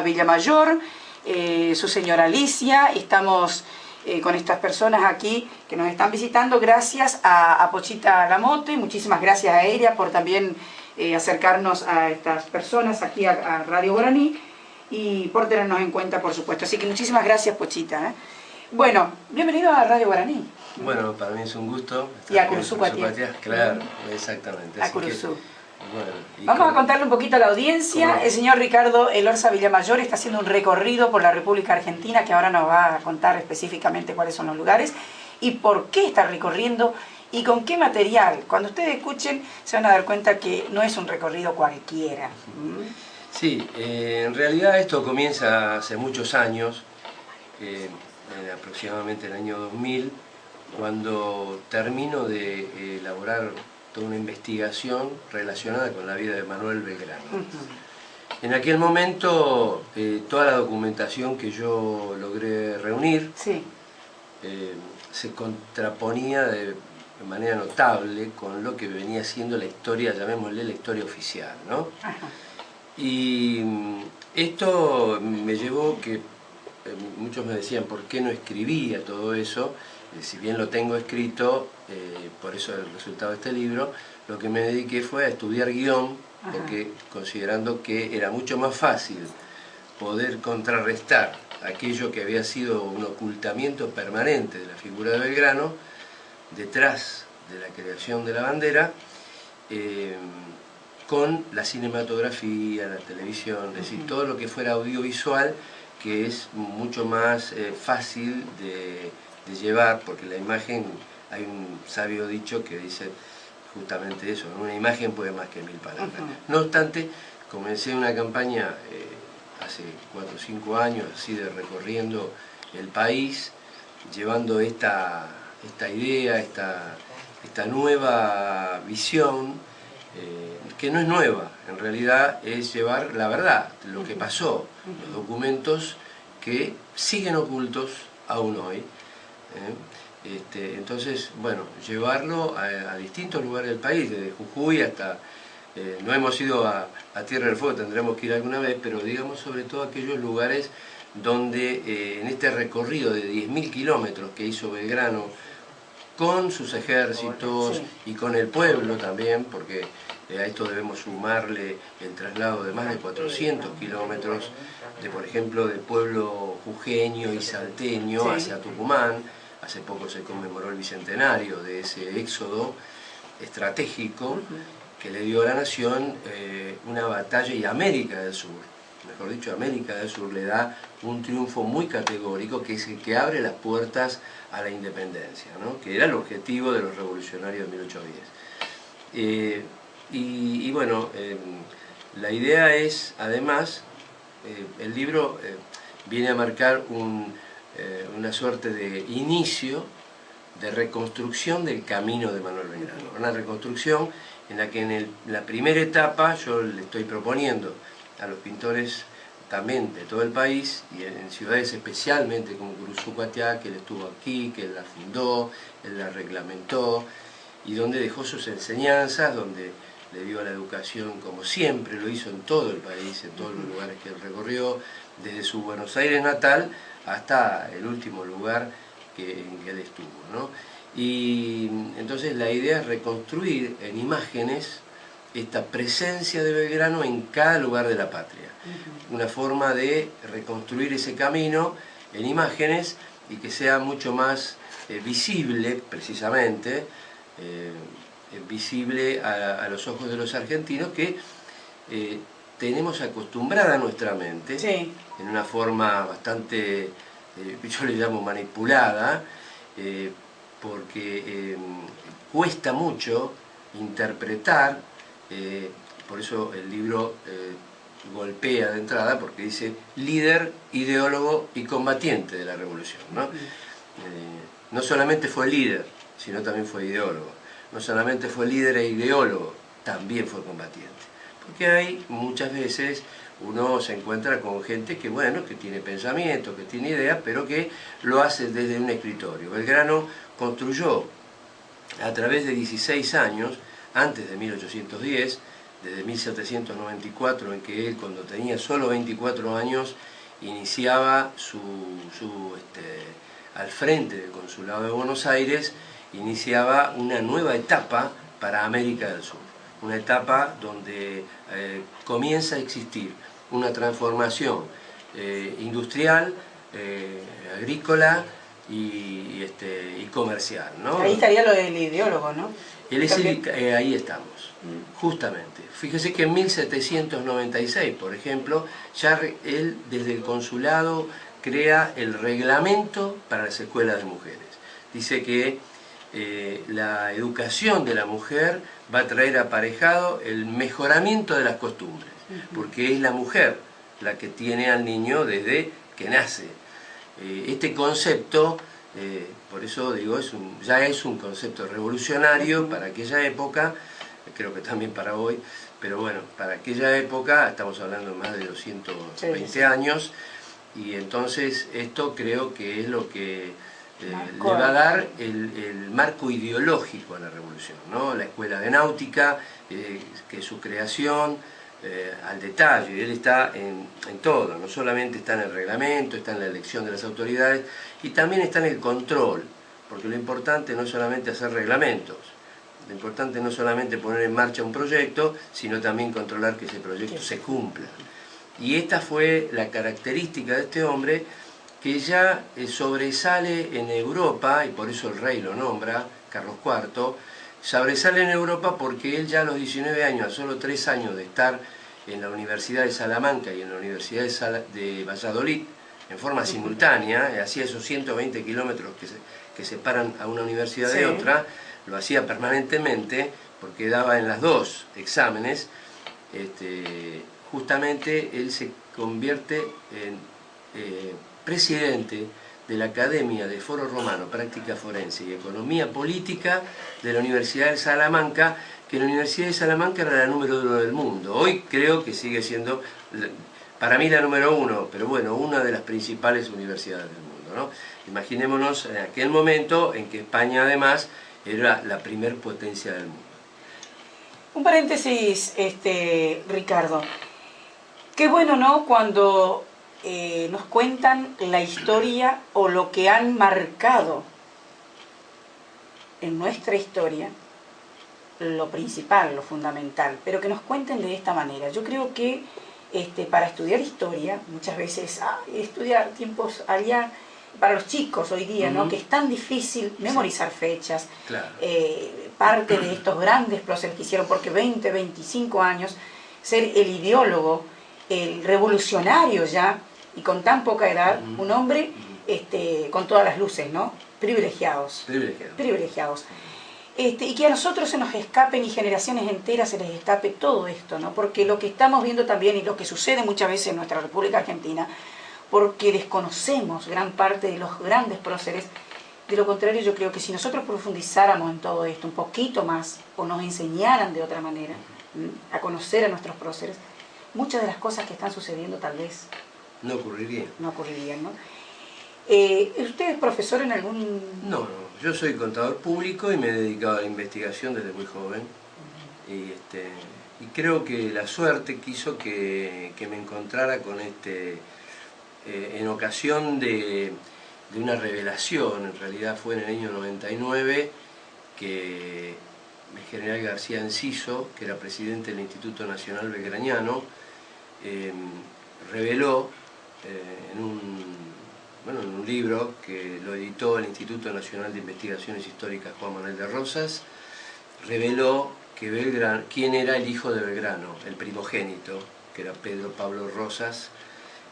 Villamayor, su señora Alicia. Estamos con estas personas aquí que nos están visitando gracias a Pochita Lamote. Muchísimas gracias a ella por también acercarnos a estas personas aquí a Radio Guaraní y por tenernos en cuenta, por supuesto. Así que muchísimas gracias, Pochita. Bueno, bienvenido a Radio Guaraní. Bueno, para mí es un gusto. Y a Curuzú Cuatiá. Claro, exactamente. A Curuzú. Bueno, vamos a contarle un poquito a la audiencia. El señor Ricardo Elorza Villamayor está haciendo un recorrido por la República Argentina, que ahora nos va a contar específicamente cuáles son los lugares y por qué está recorriendo y con qué material. Cuando ustedes escuchen se van a dar cuenta que no es un recorrido cualquiera. Sí, en realidad esto comienza hace muchos años, aproximadamente el año 2000, cuando termino de elaborar toda una investigación relacionada con la vida de Manuel Belgrano. En aquel momento, toda la documentación que yo logré reunir se contraponía de manera notable con lo que venía siendo la historia, llamémosle la historia oficial, ¿no? Y esto me llevó que muchos me decían por qué no escribía todo eso. Si bien lo tengo escrito, por eso el resultado de este libro, lo que me dediqué fue a estudiar guión, porque considerando que era mucho más fácil poder contrarrestar aquello que había sido un ocultamiento permanente de la figura de Belgrano, detrás de la creación de la bandera, con la cinematografía, la televisión, es decir, todo lo que fuera audiovisual, que es mucho más fácil de llevar, porque la imagen, hay un sabio dicho que dice justamente eso, ¿no? Una imagen puede más que 1000 palabras. No obstante, comencé una campaña hace 4 o 5 años, así de recorriendo el país, llevando esta idea, esta nueva visión, que no es nueva, en realidad es llevar la verdad, lo que pasó, los documentos que siguen ocultos aún hoy. Entonces, bueno, llevarlo a distintos lugares del país, desde Jujuy hasta, no hemos ido a Tierra del Fuego, tendremos que ir alguna vez, pero digamos sobre todo aquellos lugares donde en este recorrido de 10.000 kilómetros que hizo Belgrano con sus ejércitos y con el pueblo también, porque a esto debemos sumarle el traslado de más de 400 kilómetros, por ejemplo, del pueblo jujeño y salteño hacia Tucumán. Hace poco se conmemoró el bicentenario de ese éxodo estratégico que le dio a la nación una batalla, y América del Sur, mejor dicho, América del Sur le da un triunfo muy categórico, que es el que abre las puertas a la independencia, ¿no? Que era el objetivo de los revolucionarios de 1810. Y bueno, la idea es, además, el libro viene a marcar una suerte de inicio de reconstrucción del camino de Manuel Belgrano. Una reconstrucción en la que en la primera etapa yo le estoy proponiendo a los pintores también de todo el país, y en ciudades especialmente como Curuzú Cuatiá, que él estuvo aquí, que él la fundó, él la reglamentó, y donde dejó sus enseñanzas, donde le dio a la educación como siempre lo hizo en todo el país, en todos los lugares que él recorrió, desde su Buenos Aires natal hasta el último lugar en que él estuvo, ¿no? Y entonces la idea es reconstruir en imágenes esta presencia de Belgrano en cada lugar de la patria. Una forma de reconstruir ese camino en imágenes y que sea mucho más visible, precisamente, visible a los ojos de los argentinos, que tenemos acostumbrada nuestra mente, en una forma bastante, yo le llamo manipulada, porque cuesta mucho interpretar, por eso el libro golpea de entrada, porque dice líder, ideólogo y combatiente de la revolución, ¿no? No solamente fue líder, sino también fue ideólogo. No solamente fue líder e ideólogo, también fue combatiente. Porque hay muchas veces uno se encuentra con gente que, bueno, que tiene pensamiento, que tiene ideas, pero que lo hace desde un escritorio. Belgrano construyó a través de 16 años, antes de 1810, desde 1794, en que él, cuando tenía solo 24 años, iniciaba al frente del Consulado de Buenos Aires, iniciaba una nueva etapa para América del Sur. Una etapa donde comienza a existir una transformación industrial, agrícola y comercial, ¿no? Ahí estaría lo del ideólogo, ¿no? Ahí estamos, justamente. Fíjese que en 1796, por ejemplo, ya él desde el consulado crea el reglamento para las escuelas de mujeres. Dice que la educación de la mujer va a traer aparejado el mejoramiento de las costumbres, porque es la mujer la que tiene al niño desde que nace. Este concepto, por eso digo, ya es un concepto revolucionario para aquella época, creo que también para hoy, pero bueno, para aquella época estamos hablando de más de 220 años, y entonces esto creo que es lo que le va a dar el marco ideológico a la revolución, ¿no? La escuela de náutica, que su creación, al detalle, él está en todo, no solamente está en el reglamento, está en la elección de las autoridades, y también está en el control, porque lo importante no es solamente hacer reglamentos, lo importante no es solamente poner en marcha un proyecto, sino también controlar que ese proyecto se cumpla. Y esta fue la característica de este hombre, que ya sobresale en Europa, y por eso el rey lo nombra, Carlos IV, sobresale en Europa porque él ya a los 19 años, a solo 3 años de estar en la Universidad de Salamanca y en la Universidad de Valladolid, en forma simultánea, hacía esos 120 kilómetros que separan a una universidad de otra, lo hacía permanentemente porque daba en las dos exámenes. Justamente él se convierte en presidente de la Academia de Foro Romano, Práctica Forense y Economía Política de la Universidad de Salamanca, que la Universidad de Salamanca era la número 1 del mundo. Hoy creo que sigue siendo, para mí, la número 1, pero bueno, una de las principales universidades del mundo, ¿no? Imaginémonos en aquel momento en que España además era la primer potencia del mundo. Un paréntesis, Ricardo. Qué bueno, ¿no?, cuando nos cuentan la historia o lo que han marcado en nuestra historia, lo principal, lo fundamental, pero que nos cuenten de esta manera. Yo creo que para estudiar historia, muchas veces estudiar tiempos allá, para los chicos hoy día, ¿no?, que es tan difícil memorizar fechas, claro. Parte de estos grandes próceres que hicieron, porque 20, 25 años, ser el ideólogo, el revolucionario ya, y con tan poca edad, un hombre con todas las luces, ¿no? Privilegiados. Y que a nosotros se nos escapen, y generaciones enteras se les escape todo esto, ¿no? Porque lo que estamos viendo también, y lo que sucede muchas veces en nuestra República Argentina, porque desconocemos gran parte de los grandes próceres. De lo contrario, yo creo que si nosotros profundizáramos en todo esto un poquito más, o nos enseñaran de otra manera a conocer a nuestros próceres, muchas de las cosas que están sucediendo tal vez no ocurrirían. No ocurrirían, ¿no? ¿Usted es profesor en algún...? No, yo soy contador público y me he dedicado a la investigación desde muy joven. Y creo que la suerte quiso que me encontrara con en ocasión de una revelación. En realidad fue en el año 99 que el general García Enciso, que era presidente del Instituto Nacional Belgraniano, reveló en un libro que lo editó el Instituto Nacional de Investigaciones Históricas Juan Manuel de Rosas, reveló que quién era el hijo de Belgrano, el primogénito, que era Pedro Pablo Rosas,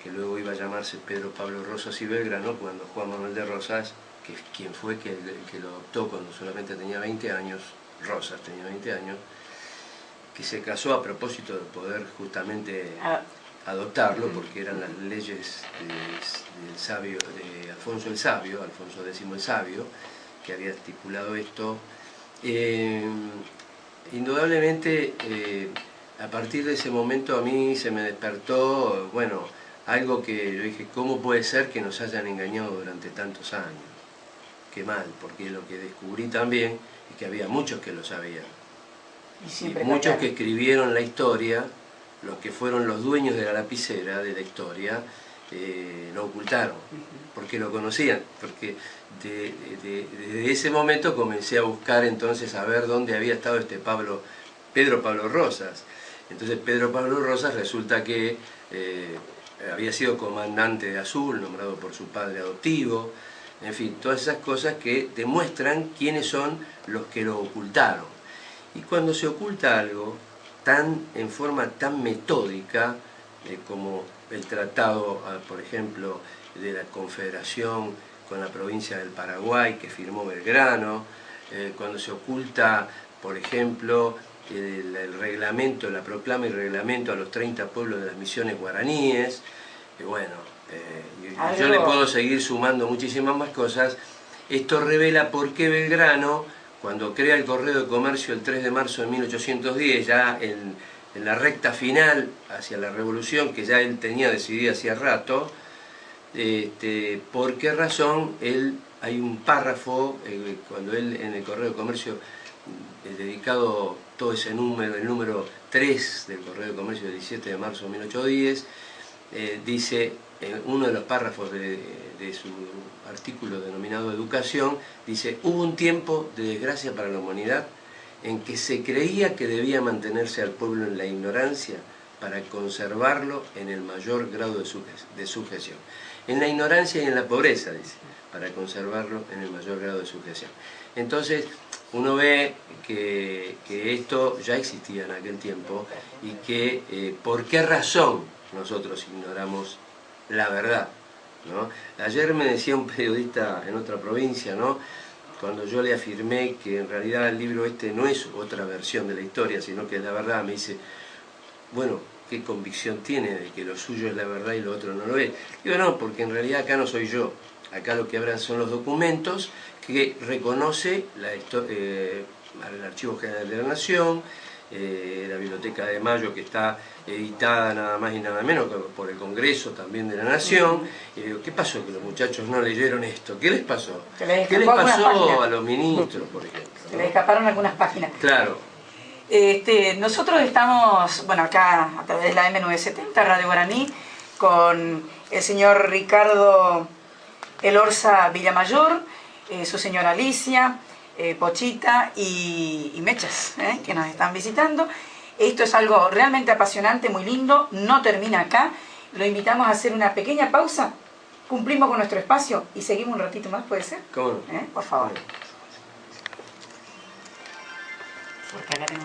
que luego iba a llamarse Pedro Pablo Rosas y Belgrano, cuando Juan Manuel de Rosas, que es quien fue que lo adoptó cuando solamente tenía 20 años, Rosas tenía 20 años, que se casó a propósito de poder justamente adoptarlo, porque eran las leyes del sabio, de Alfonso el Sabio, Alfonso X el Sabio, que había estipulado esto. Indudablemente, a partir de ese momento a mí se me despertó, bueno, algo que yo dije, ¿cómo puede ser que nos hayan engañado durante tantos años? Qué mal, porque lo que descubrí también es que había muchos que lo sabían. Y muchos que escribieron la historia, los que fueron los dueños de la lapicera de la historia, lo ocultaron, porque lo conocían, porque desde ese momento comencé a buscar entonces a ver dónde había estado este Pedro Pablo Rosas. Entonces Pedro Pablo Rosas resulta que había sido comandante de Azul, nombrado por su padre adoptivo, en fin, todas esas cosas que demuestran quiénes son los que lo ocultaron. Y cuando se oculta algo en forma tan metódica, como el tratado, por ejemplo, de la Confederación con la provincia del Paraguay que firmó Belgrano, cuando se oculta, por ejemplo, el reglamento, la proclama y reglamento a los 30 pueblos de las misiones guaraníes, yo le puedo seguir sumando muchísimas más cosas. Esto revela por qué Belgrano, cuando crea el Correo de Comercio el 3 de marzo de 1810, ya en la recta final hacia la revolución que ya él tenía decidida hacía rato, por qué razón hay un párrafo, cuando él en el Correo de Comercio, dedicado todo ese número, el número 3 del Correo de Comercio del 17 de marzo de 1810, dice, en uno de los párrafos de su artículo denominado Educación, dice: hubo un tiempo de desgracia para la humanidad en que se creía que debía mantenerse al pueblo en la ignorancia para conservarlo en el mayor grado de sujeción. En la ignorancia y en la pobreza, dice, para conservarlo en el mayor grado de sujeción. Entonces, uno ve que esto ya existía en aquel tiempo y que por qué razón nosotros ignoramos la verdad, ¿no? Ayer me decía un periodista en otra provincia, ¿no?, cuando yo le afirmé que en realidad el libro este no es otra versión de la historia, sino que es la verdad, me dice: bueno, ¿qué convicción tiene de que lo suyo es la verdad y lo otro no lo es? Digo, no, porque en realidad acá no soy yo, acá lo que hablan son los documentos que reconoce el Archivo General de la Nación, la Biblioteca de Mayo, que está editada nada más y nada menos que por el Congreso también de la Nación. Y digo, ¿qué pasó que los muchachos no leyeron esto? ¿Qué les pasó? ¿Qué les pasó a los ministros, por ejemplo? Se les escaparon algunas páginas. Claro. Nosotros estamos, bueno, acá a través de la M970, Radio Guaraní, con el señor Ricardo Elorza Villamayor, su señora Alicia, Pochita y Mechas, que nos están visitando. Esto es algo realmente apasionante, muy lindo, no termina acá. Lo invitamos a hacer una pequeña pausa, cumplimos con nuestro espacio y seguimos un ratito más, ¿puede ser? ¿Cómo no? Por favor. Porque acá tenemos